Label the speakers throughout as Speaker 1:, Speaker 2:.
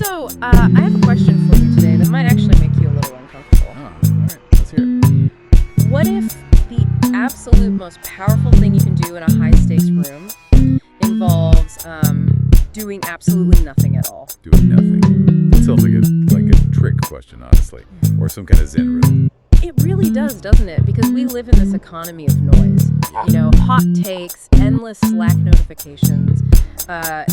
Speaker 1: I have a question for you today that might actually make you a little uncomfortable.
Speaker 2: Oh, all right. Let's hear it.
Speaker 1: What if the absolute most powerful thing you can do in a high-stakes room involves doing absolutely nothing at all?
Speaker 2: Doing nothing. It sounds like a trick question, honestly, or some kind of Zen riddle.
Speaker 1: It really does, doesn't it? Because we live in this economy of noise. You know, hot takes, endless Slack notifications,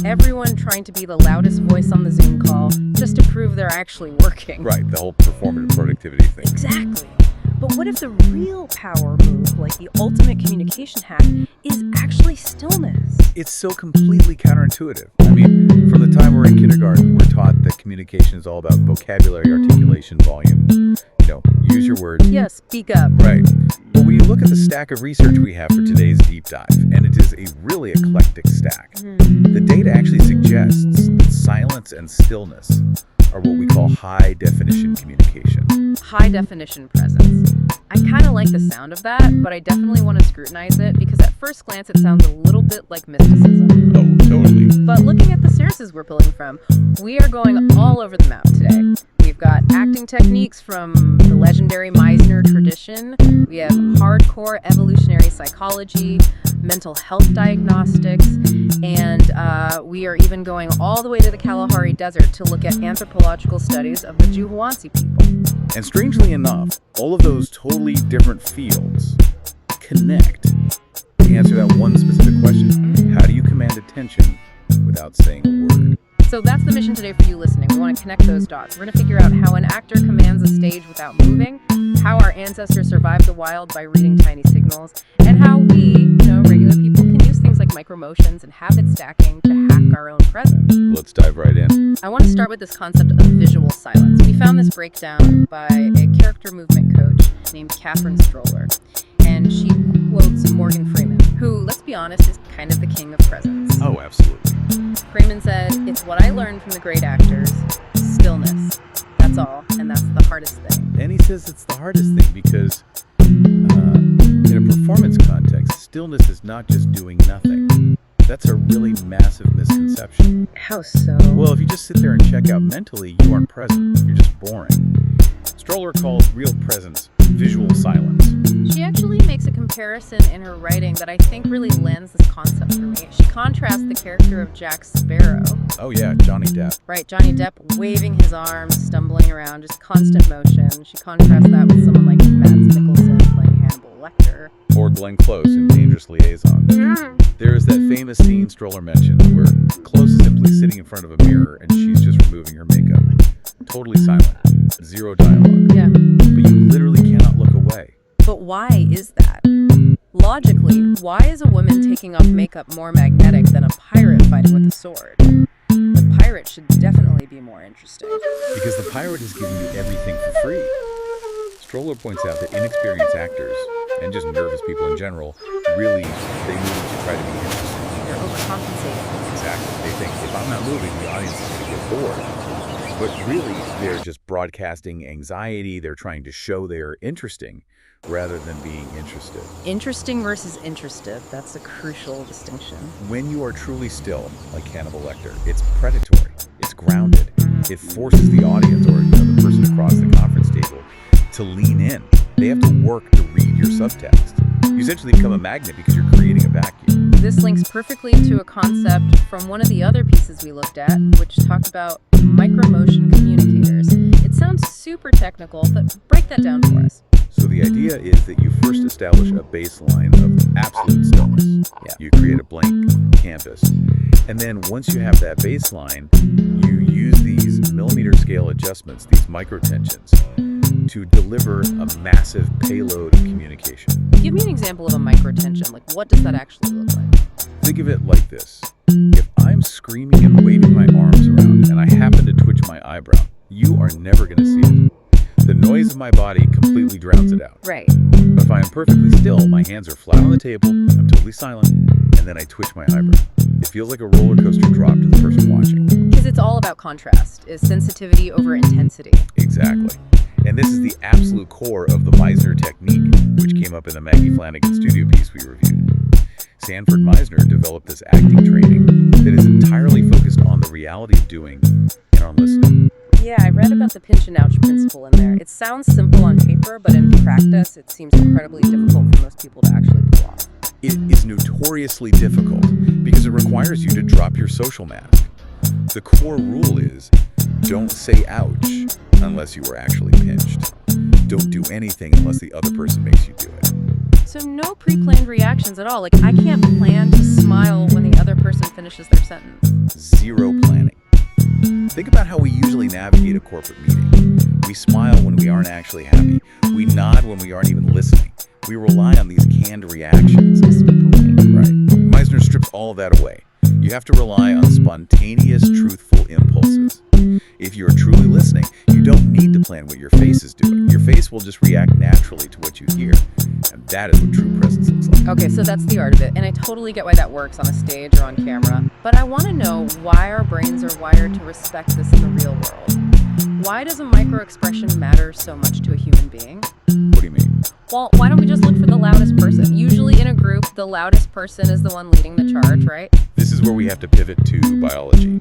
Speaker 1: everyone trying to be the loudest voice on the Zoom call just to prove they're actually working.
Speaker 2: Right, the whole performative productivity thing.
Speaker 1: Exactly. But what if the real power move, like the ultimate communication hack, is actually stillness?
Speaker 2: It's so completely counterintuitive. I mean, from the time we're in kindergarten, we're taught that communication is all about vocabulary, articulation, volume. Use your words.
Speaker 1: Yes, speak up.
Speaker 2: Right. But when you look at the stack of research we have for today's deep dive, and it is a really eclectic stack, the data actually suggests that silence and stillness are what we call high-definition communication.
Speaker 1: High-definition presence. I kind of like the sound of that, but I definitely want to scrutinize it because at first glance it sounds a little bit like mysticism.
Speaker 2: Oh, totally.
Speaker 1: But looking at the sources we're pulling from, we are going all over the map today. We've got acting techniques from the legendary Meisner tradition. We have hardcore evolutionary psychology, mental health diagnostics, and we are even going all the way to the Kalahari Desert to look at anthropological studies of the Juhuansi people.
Speaker 2: And strangely enough, all of those totally different fields connect to answer that one specific question. How do you command attention without saying a word?
Speaker 1: So that's the mission today for you listening. We want to connect those dots. We're going to figure out how an actor commands a stage without moving, how our ancestors survived the wild by reading tiny signals, and how we, regular people, can use things like micromotions and habit stacking to hack our own presence.
Speaker 2: Let's dive right in.
Speaker 1: I want to start with this concept of visual silence. We found this breakdown by a character movement coach named Catherine Stroller, and she quotes Morgan Freeman, who, let's be honest, is kind of the king of presence.
Speaker 2: Oh, absolutely.
Speaker 1: Freeman said, "It's what I learned from the great actors. Stillness. That's all, and that's the hardest thing."
Speaker 2: And he says it's the hardest thing because in a performance context, stillness is not just doing nothing. That's a really massive misconception.
Speaker 1: How so?
Speaker 2: Well, if you just sit there and check out mentally, you aren't present. You're just boring. Stroller calls real presence visual silence.
Speaker 1: She actually makes a comparison in her writing that I think really lends this concept for me. She contrasts the character of Jack Sparrow.
Speaker 2: Oh yeah, Johnny Depp.
Speaker 1: Right, Johnny Depp waving his arms, stumbling around, just constant motion. She contrasts that with someone like Mads Mikkelsen playing Hannibal Lecter.
Speaker 2: Or Glenn Close in Dangerous Liaison. There is that famous scene Stroller mentioned where Close is simply sitting in front of a mirror and she's just removing her makeup. Totally silent. Zero dialogue.
Speaker 1: Yeah.
Speaker 2: But you literally cannot look away.
Speaker 1: But why is that? Logically, why is a woman taking off makeup more magnetic than a pirate fighting with a sword? The pirate should definitely be more interesting.
Speaker 2: Because the pirate is giving you everything for free. Stroller points out that inexperienced actors, and just nervous people in general, really, they move to try to be interesting.
Speaker 1: They're overcompensating.
Speaker 2: Exactly. They think, if I'm not moving, the audience is going to get bored. But really, they're just broadcasting anxiety. They're trying to show they're interesting rather than being interested.
Speaker 1: Interesting versus interested. That's a crucial distinction.
Speaker 2: When you are truly still, like Hannibal Lecter, it's predatory. It's grounded. It forces the audience or the person across the conference table to lean in. They have to work to read your subtext. You essentially become a magnet because you're creating a vacuum.
Speaker 1: This links perfectly to a concept from one of the other pieces we looked at, which talked about micromotion communicators. It sounds super technical, but break that down for us.
Speaker 2: So the idea is that you first establish a baseline of absolute stillness.
Speaker 1: Yeah.
Speaker 2: You create a blank canvas. And then once you have that baseline, you use these millimeter scale adjustments, these microtensions, to deliver a massive payload of communication.
Speaker 1: Give me an example of a microtension. Like, what does that actually look like?
Speaker 2: Think of it like this. If I'm screaming and waving my arms around and I happen to twitch my eyebrow, you are never going to see it. The noise of my body completely drowns it out.
Speaker 1: Right.
Speaker 2: But if I am perfectly still, my hands are flat on the table, I'm totally silent, and then I twitch my eyebrow. It feels like a roller coaster drop to the person watching.
Speaker 1: Because it's all about contrast. Is sensitivity over intensity.
Speaker 2: Exactly. And this is the absolute core of the Meisner technique, which came up in the Maggie Flanagan studio piece we reviewed. Sanford Meisner developed this acting training that is entirely focused on the reality of doing and focusing on listening.
Speaker 1: Yeah, I read about the pinch and ouch principle in there. It sounds simple on paper, but in practice, it seems incredibly difficult for most people to actually pull off.
Speaker 2: It is notoriously difficult because it requires you to drop your social mask. The core rule is don't say ouch unless you are actually pinched. Don't do anything unless the other person makes you do it.
Speaker 1: So no pre-planned reactions at all. Like, I can't plan to smile when the other person finishes their sentence.
Speaker 2: Zero planning. Think about how we usually navigate a corporate meeting. We smile when we aren't actually happy. We nod when we aren't even listening. We rely on these canned reactions.
Speaker 1: Just be polite.
Speaker 2: Right. Meisner strips all of that away. You have to rely on spontaneous, truthful impulses. If you're truly listening, you don't need to plan what your face is doing. Your face will just react naturally to what you hear. And that is what true presence looks like.
Speaker 1: Okay, so that's the art of it, and I totally get why that works on a stage or on camera. But I want to know why our brains are wired to respect this in the real world. Why does a micro-expression matter so much to a human being?
Speaker 2: What do you mean?
Speaker 1: Well, why don't we just look for the loudest person? Usually in a group, the loudest person is the one leading the charge, right?
Speaker 2: This is where we have to pivot to biology.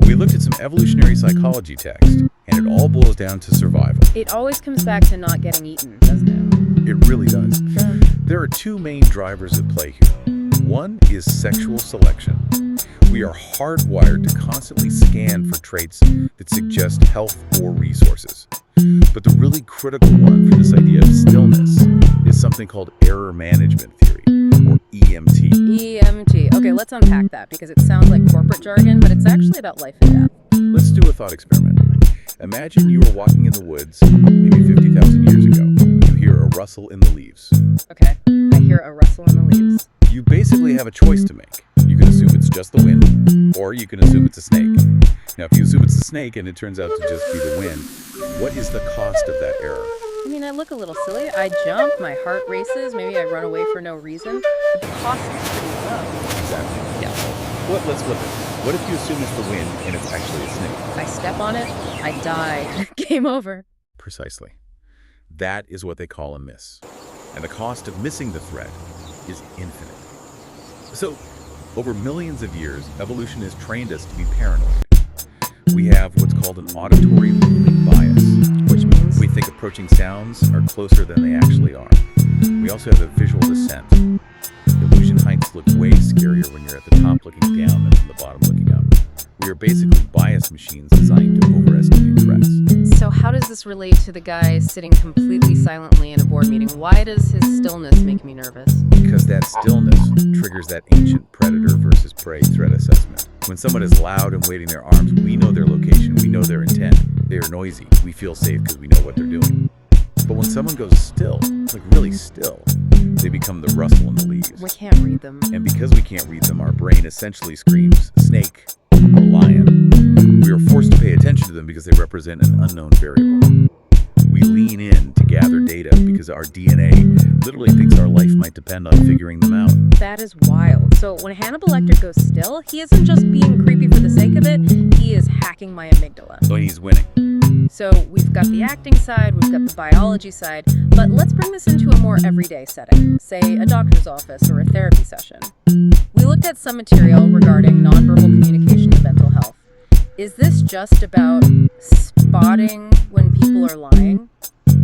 Speaker 2: We looked at some evolutionary psychology text, and it all boils down to survival.
Speaker 1: It always comes back to not getting eaten, doesn't it?
Speaker 2: It really does.
Speaker 1: Sure.
Speaker 2: There are two main drivers at play here. One is sexual selection. We are hardwired to constantly scan for traits that suggest health or resources. But the really critical one for this idea of stillness is something called error management theory, or EMT.
Speaker 1: EMT. Okay, let's unpack that because it sounds like corporate jargon, but it's actually about life and death.
Speaker 2: Let's do a thought experiment. Imagine you were walking in the woods, maybe 50,000 years ago. You hear a rustle in the leaves.
Speaker 1: Okay, I hear a rustle in the leaves.
Speaker 2: You basically have a choice to make. You can assume it's just the wind, or you can assume it's a snake. Now, if you assume it's a snake and it turns out to just be the wind, what is the cost of that error?
Speaker 1: I mean, I look a little silly. I jump, my heart races, maybe I run away for no reason. But the cost is pretty low.
Speaker 2: Exactly.
Speaker 1: Yeah.
Speaker 2: Let's flip it. What if you assume it's the wind and it's actually a snake?
Speaker 1: I step on it, I die. Game over.
Speaker 2: Precisely. That is what they call a miss. And the cost of missing the threat is infinite. So, over millions of years, evolution has trained us to be paranoid. We have what's called an auditory looming bias,
Speaker 1: Which means
Speaker 2: we think approaching sounds are closer than they actually are. We also have a visual descent. Illusion heights look way scarier when you're at the top looking down than from the bottom looking up. We are basically bias machines designed to overestimate threats.
Speaker 1: So how does this relate to the guy sitting completely silently in a board meeting? Why does his stillness make me nervous?
Speaker 2: Because that stillness triggers that ancient predator versus prey threat assessment. When someone is loud and waving their arms, we know their location, we know their intent. They are noisy. We feel safe because we know what they're doing. But when someone goes still, like really still, they become the rustle in the leaves.
Speaker 1: We can't read them.
Speaker 2: And because we can't read them, our brain essentially screams snake or lion. We are forced to pay attention to them because they represent an unknown variable. We lean in to gather data because our DNA literally thinks our life might depend on figuring them out.
Speaker 1: That is wild. So when Hannibal Lecter goes still, he isn't just being creepy for the sake of it, he is hacking my amygdala.
Speaker 2: So he's winning.
Speaker 1: So we've got the acting side, we've got the biology side, but let's bring this into a more everyday setting, say a doctor's office or a therapy session. We looked at some material regarding nonverbal communication and mental health. Is this just about spotting when people are lying?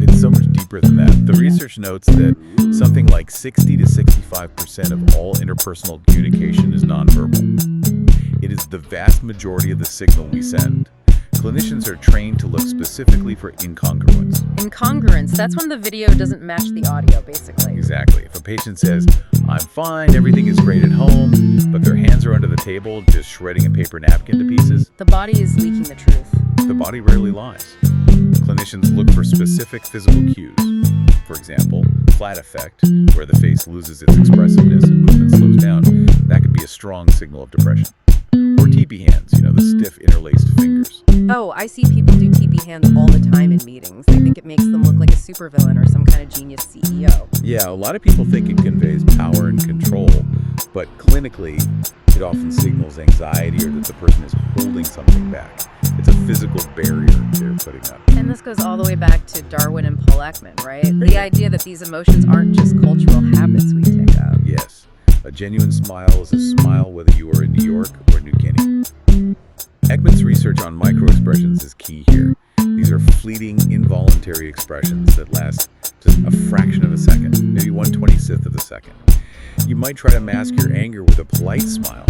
Speaker 2: It's so much deeper than that. The research notes that something like 60 to 65% of all interpersonal communication is nonverbal. It is the vast majority of the signal we send. Clinicians are trained to look specifically for incongruence.
Speaker 1: Incongruence, that's when the video doesn't match the audio, basically.
Speaker 2: Exactly. If a patient says, "I'm fine, everything is great at home," but their hands are under the table just shredding a paper napkin to pieces,
Speaker 1: The body is leaking the truth.
Speaker 2: the body rarely lies. Clinicians look for specific physical cues. For example, flat affect, where the face loses its expressiveness and movement slows down. That could be a strong signal of depression. Or TB hands, the stiff interlaced fingers.
Speaker 1: Oh, I see people do TB hands all the time in meetings. They think it makes them look like a supervillain or some kind of genius CEO.
Speaker 2: Yeah, a lot of people think it conveys power and control, but clinically, it often signals anxiety or that the person is holding something back. It's a physical barrier they're putting up.
Speaker 1: And this goes all the way back to Darwin and Paul Ekman, right? The idea that these emotions aren't just cultural habits we pick up.
Speaker 2: Yes, a genuine smile is a smile whether you are in New York or New Guinea. Ekman's research on microexpressions is key here. These are fleeting, involuntary expressions that last just a fraction of a second, maybe 1/26th of a second. You might try to mask your anger with a polite smile.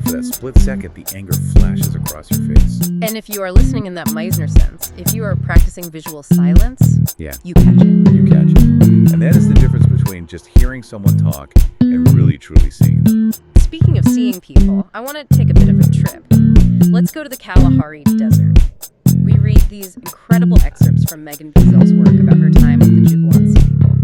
Speaker 2: For that split second, the anger flashes across your face.
Speaker 1: And if you are listening in that Meisner sense, if you are practicing visual silence,
Speaker 2: Yeah,
Speaker 1: you catch it.
Speaker 2: you catch it. And that is the difference between just hearing someone talk and really truly seeing them.
Speaker 1: Speaking of seeing people, I want to take a bit of a trip. Let's go to the Kalahari Desert. We read these incredible excerpts from Megan Beazel's work about her time with the Juhuansi people.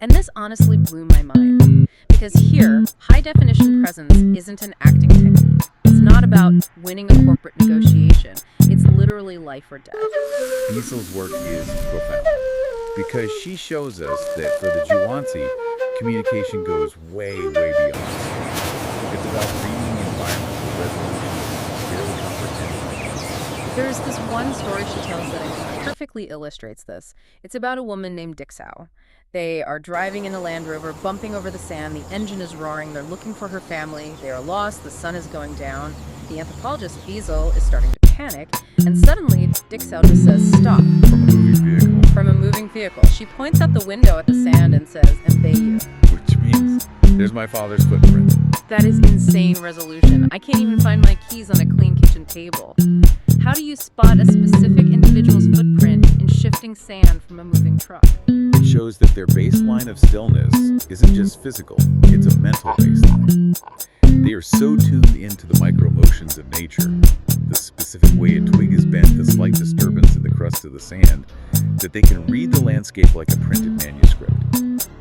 Speaker 1: And this honestly blew my mind. Because here, high-definition presence isn't an acting technique. It's not about winning a corporate negotiation. It's literally life or death.
Speaker 2: Beazel's work is profound because she shows us that for the Juhuansi, communication goes way, way beyond. It's about reading the environment for resolution is barely comprehensible.
Speaker 1: There's this one story she tells that I think perfectly illustrates this. It's about a woman named Dixau. They are driving in a Land Rover, bumping over the sand. The engine is roaring. They're looking for her family. They are lost. The sun is going down. The anthropologist, Beazel, is starting to panic. And suddenly, Dixau just says, "Stop."
Speaker 2: From a moving vehicle.
Speaker 1: From a moving vehicle. She points out the window at the sand and says, "Mbeyu."
Speaker 2: Which means, there's my father's footprint.
Speaker 1: That is insane resolution. I can't even find my keys on a clean kitchen table. How do you spot a specific individual's footprint in shifting sand from a moving truck?
Speaker 2: It shows that their baseline of stillness isn't just physical, it's a mental baseline. They are so tuned into the micro motions of nature, the specific way a twig is bent, the slight disturbance in the crust of the sand, that they can read the landscape like a printed manuscript.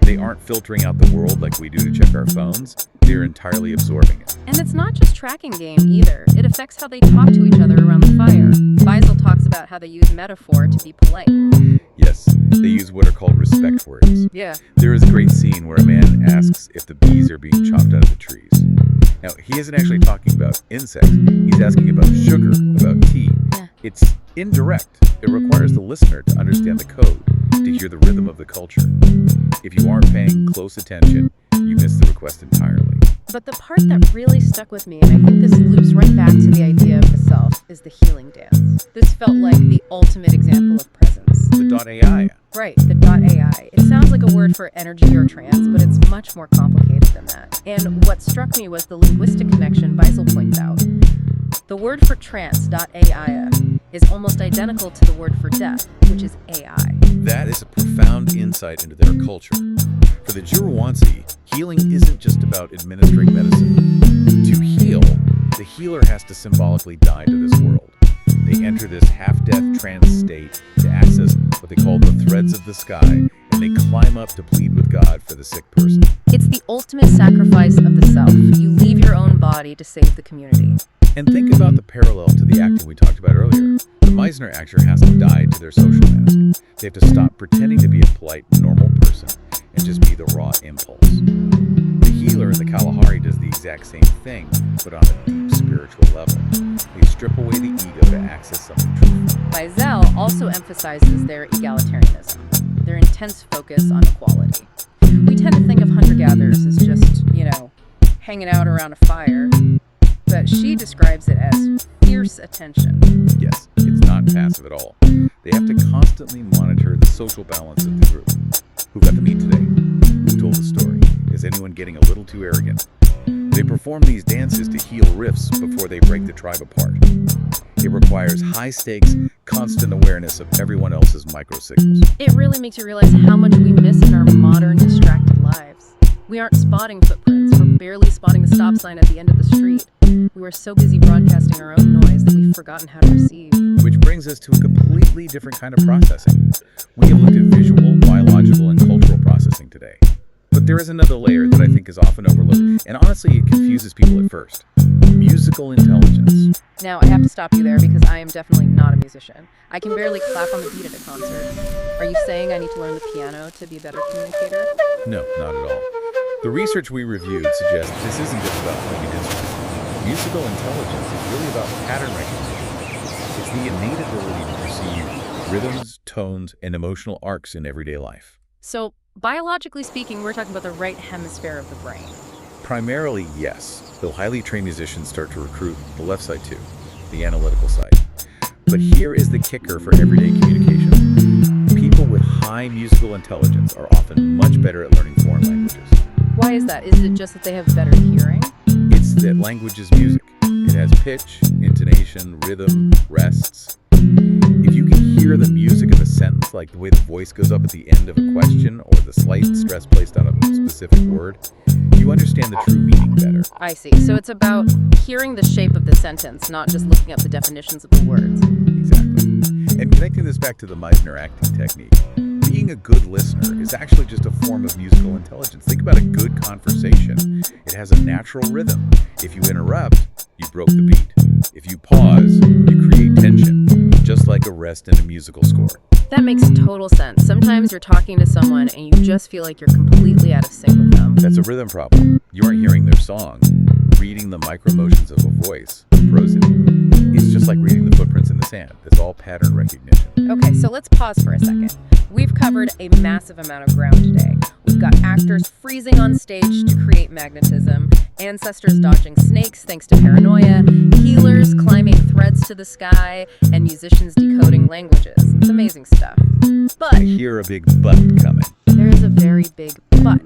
Speaker 2: They aren't filtering out the world like we do to check our phones. They're entirely absorbing it.
Speaker 1: And it's not just tracking game either. It affects how they talk to each other around the fire. Beazel talks about how they use metaphor to be polite.
Speaker 2: Yes, they use what are called respect words.
Speaker 1: Yeah.
Speaker 2: There is a great scene where a man asks if the bees are being chopped out of the trees. Now, he isn't actually talking about insects. He's asking about sugar, about tea.
Speaker 1: Yeah.
Speaker 2: It's indirect. It requires the listener to understand the code, to hear the rhythm of the culture. If you aren't paying close attention, you miss the request entirely.
Speaker 1: But the part that really stuck with me, and I think this loops right back to the idea of the self, is the healing dance. This felt like the ultimate example of presence.
Speaker 2: The .ai.
Speaker 1: Right, the .ai. It sounds like a word for energy or trance, but it's much more complicated than that. And what struck me was the linguistic connection Beazel points out. The word for trance, .ai, is almost identical to the word for death, which is AI.
Speaker 2: That is a profound insight into their culture. For the Juhuansi, healing isn't just about administering medicine. To heal, the healer has to symbolically die to this world. They enter this half-death trance state to access what they call the threads of the sky, and they climb up to plead with God for the sick person.
Speaker 1: It's the ultimate sacrifice of the self. You leave your own body to save the community.
Speaker 2: And think about the parallel to the acting we talked about earlier. The Meisner actor has to die to their social mask. They have to stop pretending to be a polite, normal person and just be the raw impulse. The healer in the Kalahari does the exact same thing, but on a deep spiritual level. They strip away the ego to access something truthful.
Speaker 1: Beazel also emphasizes their egalitarianism, their intense focus on equality. We tend to think of hunter-gatherers as just, hanging out around a fire, but she describes it as fierce attention.
Speaker 2: Yes, it's not passive at all. They have to constantly monitor the social balance of the group. Who got the meat today? Who told the story? Is anyone getting a little too arrogant? They perform these dances to heal rifts before they break the tribe apart. It requires high-stakes, constant awareness of everyone else's microsignals.
Speaker 1: It really makes you realize how much we miss in our modern, distracted lives. We aren't spotting footprints. We're barely spotting the stop sign at the end of the street. We were so busy broadcasting our own noise that we've forgotten how to receive.
Speaker 2: Which brings us to a completely different kind of processing. We have looked at visual, biological, and cultural processing today. But there is another layer that I think is often overlooked, and honestly, it confuses people at first. Musical intelligence.
Speaker 1: Now, I have to stop you there because I am definitely not a musician. I can barely clap on the beat at a concert. Are you saying I need to learn the piano to be a better communicator?
Speaker 2: No, not at all. The research we reviewed suggests this isn't just about playing an instrument. Musical intelligence is really about pattern recognition. It's the innate ability to perceive rhythms, tones, and emotional arcs in everyday life.
Speaker 1: So, biologically speaking, we're talking about the right hemisphere of the brain.
Speaker 2: Primarily, yes, though highly trained musicians start to recruit the left side too. the analytical side. But here is the kicker for everyday communication. People with high musical intelligence are often much better at learning foreign languages.
Speaker 1: Why is that? Is it just that they have better hearing?
Speaker 2: It's that language is music. It has pitch, intonation, rhythm, rests. If you can hear the music of a sentence, like the way the voice goes up at the end of a question or the slight stress placed on a specific word, you understand the true meaning better.
Speaker 1: I see. So it's about hearing the shape of the sentence, not just looking up the definitions of the words.
Speaker 2: Exactly. And connecting this back to the Meisner acting technique, being a good listener is actually just a form of musical intelligence. Think about a good conversation. It has a natural rhythm. If you interrupt, you broke the beat. If you pause, you create tension, just like a rest in a musical score.
Speaker 1: That makes total sense. Sometimes you're talking to someone and you just feel like you're completely out of sync with them.
Speaker 2: That's a rhythm problem. You aren't hearing their song, reading the micro-motions of a voice, prosody. It's just like reading the footprints in the sand. That's all pattern recognition.
Speaker 1: Okay, so let's pause for a second. We've covered a massive amount of ground today. We've got actors freezing on stage to create magnetism, ancestors dodging snakes thanks to paranoia, healers climbing threads to the sky, and musicians decoding languages. It's amazing stuff. But
Speaker 2: I hear a big but coming.
Speaker 1: there is a very big but.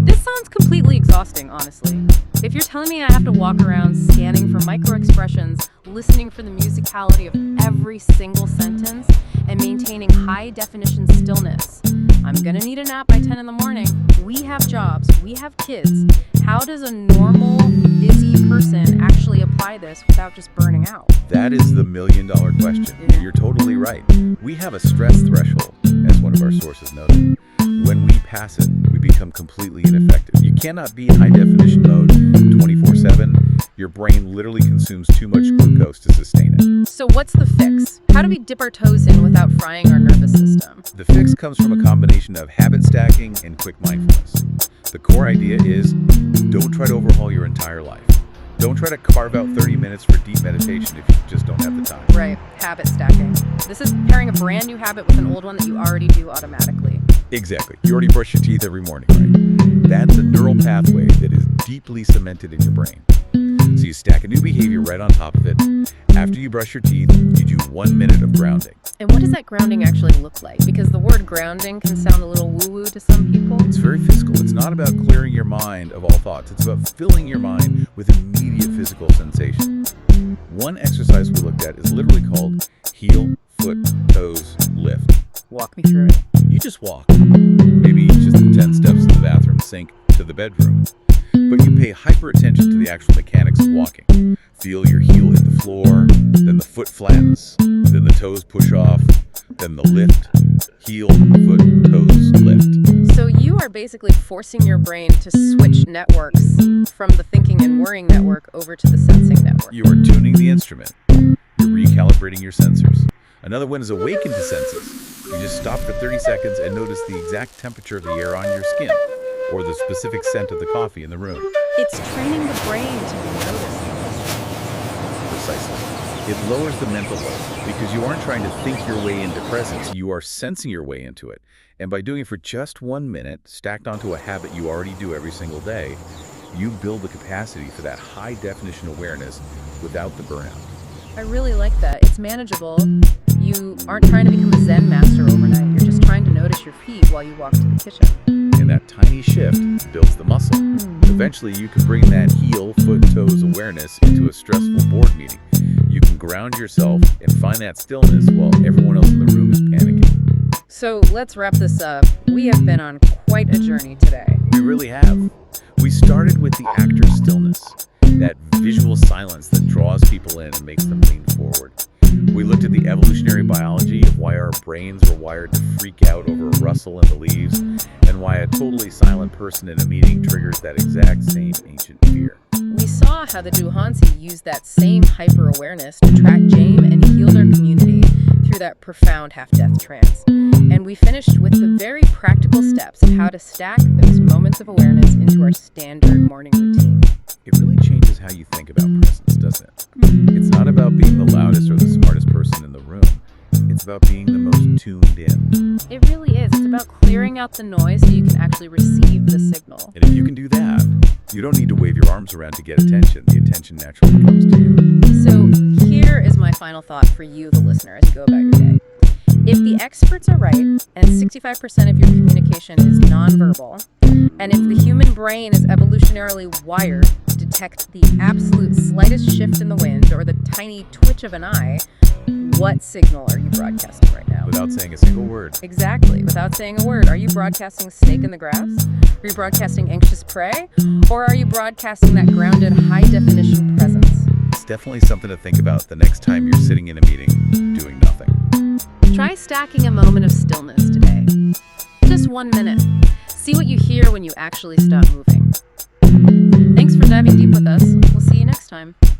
Speaker 1: This sounds completely exhausting, honestly. If you're telling me I have to walk around scanning for micro-expressions, listening for the musicality of every single sentence, and maintaining high-definition stillness, I'm gonna need a nap by 10 in the morning. We have jobs, we have kids. How does a normal, busy person actually apply this without just burning out?
Speaker 2: That is the million-dollar question.
Speaker 1: Yeah.
Speaker 2: You're totally right. We have a stress threshold, as one of our sources noted. When we pass it, we become completely ineffective. You cannot be in high-definition mode 24/7. Your brain literally consumes too much glucose to sustain it.
Speaker 1: So what's the fix? How do we dip our toes in without frying our nervous system?
Speaker 2: The fix comes from a combination of habit stacking and quick mindfulness. The core idea is, don't try to overhaul your entire life. Don't try to carve out 30 minutes for deep meditation if you just don't have the time.
Speaker 1: Right, habit stacking. This is pairing a brand new habit with an old one that you already do automatically.
Speaker 2: Exactly. You already brush your teeth every morning, right? That's a neural pathway that is deeply cemented in your brain. So you stack a new behavior right on top of it. After you brush your teeth, you do 1 minute of grounding.
Speaker 1: And what does that grounding actually look like? Because the word grounding can sound a little woo-woo to some people.
Speaker 2: It's very physical. It's not about clearing your mind of all thoughts. It's about filling your mind with immediate physical sensation. One exercise we looked at is literally called heel, foot, toes, lift.
Speaker 1: Walk me through it.
Speaker 2: You just walk. Maybe just the 10 steps to the bathroom sink to the bedroom. But you pay hyper attention to the actual mechanics of walking. Feel your heel hit the floor, then the foot flattens, then the toes push off, then the lift, heel, foot, toes, lift.
Speaker 1: So you are basically forcing your brain to switch networks from the thinking and worrying network over to the sensing network.
Speaker 2: You are tuning the instrument. You're recalibrating your sensors. Another one is awaken to senses. You just stop for 30 seconds and notice the exact temperature of the air on your skin, or the specific scent of the coffee in the room.
Speaker 1: It's training the brain to notice.
Speaker 2: Precisely. It lowers the mental load because you aren't trying to think your way into presence. You are sensing your way into it. And by doing it for just 1 minute, stacked onto a habit you already do every single day, you build the capacity for that high-definition awareness without the burnout.
Speaker 1: I really like that. It's manageable. You aren't trying to become a Zen master overnight. You're just trying to notice your feet while you walk to the kitchen.
Speaker 2: And that tiny shift builds the muscle. Eventually, you can bring that heel, foot, toes awareness into a stressful board meeting. You can ground yourself and find that stillness while everyone else in the room is panicking.
Speaker 1: So let's wrap this up. We have been on quite a journey today.
Speaker 2: We really have. We started with the actor's stillness, that visual silence that draws people in and makes them lean forward. We looked at the evolutionary biology of why our brains were wired to freak out over a rustle in the leaves, and why a totally silent person in a meeting triggers that exact same ancient fear.
Speaker 1: We saw how the Duhansi used that same hyper-awareness to track Jame and heal their community through that profound half-death trance. And we finished with the very practical steps of how to stack those moments of awareness into our standard morning routine.
Speaker 2: It really changes how you think about presence, doesn't it? It's not about being the loudest or the smartest person in the room. It's about being the most tuned in.
Speaker 1: It really is. It's about clearing out the noise so you can actually receive the signal.
Speaker 2: And if you can do that, you don't need to wave your arms around to get attention. The attention naturally comes to you.
Speaker 1: So here is my final thought for you, the listener, as you go about your day. If the experts are right, and 65% of your communication is nonverbal, and if the human brain is evolutionarily wired to detect the absolute slightest shift in the wind or the tiny twitch of an eye, what signal are you broadcasting right now?
Speaker 2: Without saying a single word.
Speaker 1: Exactly. Without saying a word. Are you broadcasting snake in the grass? Are you broadcasting anxious prey? Or are you broadcasting that grounded, high-definition presence?
Speaker 2: It's definitely something to think about the next time you're sitting in a meeting doing nothing.
Speaker 1: Try stacking a moment of stillness today. Just 1 minute. See what you hear when you actually stop moving. Thanks for diving deep with us. We'll see you next time.